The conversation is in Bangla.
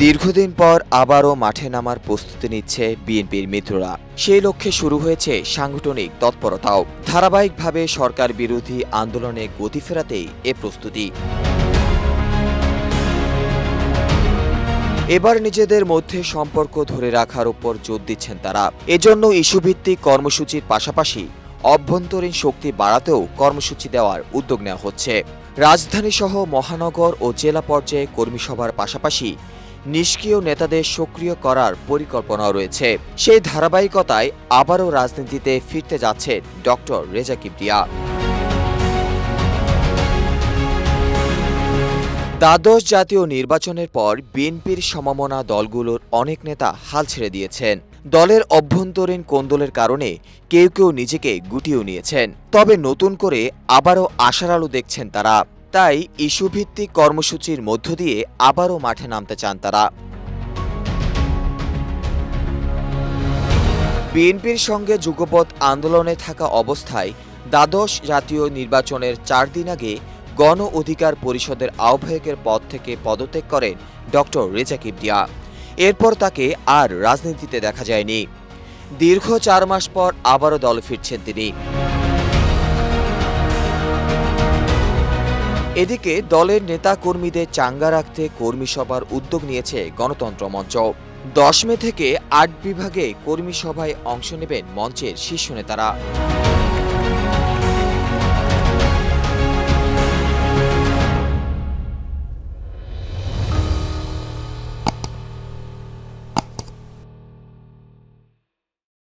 দীর্ঘদিন পর আবারও মাঠে নামার প্রস্তুতি নিচ্ছে বিএনপির মিত্ররা। সেই লক্ষ্যে শুরু হয়েছে সাংগঠনিক তৎপরতাও। ধারাবাহিকভাবে সরকার বিরোধী আন্দোলনে গতি ফেরাতেই এ প্রস্তুতি। এবার নিজেদের মধ্যে সম্পর্ক ধরে রাখার উপর জোর দিচ্ছেন তারা। এজন্য ইস্যুভিত্তিক কর্মসূচির পাশাপাশি অভ্যন্তরীণ শক্তি বাড়াতেও কর্মসূচি দেওয়ার উদ্যোগ নেওয়া হচ্ছে। রাজধানীসহ মহানগর ও জেলা পর্যায়ে কর্মী সভার পাশাপাশি নিষ্ক্রিয় নেতাদের সক্রিয় করার পরিকল্পনাও রয়েছে। সেই ধারাবাহিকতায় আবারও রাজনীতিতে ফিরতে যাচ্ছেন ডক্টর রেজা কিবরিয়া। দ্বাদশ জাতীয় নির্বাচনের পর বিএনপির সমমনা দলগুলোর অনেক নেতা হাল ছেড়ে দিয়েছেন। দলের অভ্যন্তরীণ কোন্দলের কারণে কেউ কেউ নিজেকে গুটিয়েও নিয়েছেন। তবে নতুন করে আবারও আশার আলো দেখছেন তারা। তাই ইস্যুভিত্তিক কর্মসূচির মধ্য দিয়ে আবারও মাঠে নামতে চান তারা। বিএনপির সঙ্গে যুগপৎ আন্দোলনে থাকা অবস্থায় দ্বাদশ জাতীয় নির্বাচনের 4 দিন আগে গণ অধিকার পরিষদের আহ্বায়কের পদ থেকে পদত্যাগ করেন ডক্টর রেজা কিবরিয়া। এরপর তাকে আর রাজনীতিতে দেখা যায়নি। দীর্ঘ 4 মাস পর আবারও দলে ফিরছেন তিনি। এদিকে দলের নেতা কর্মীদের চাঙ্গা রাখতে কর্মী সভার উদ্যোগ নিয়েছে গণতন্ত্র মঞ্চ। 10 মে থেকে 8 বিভাগে কর্মী সভায় অংশ নেবেন মঞ্চের শীর্ষ নেতারা।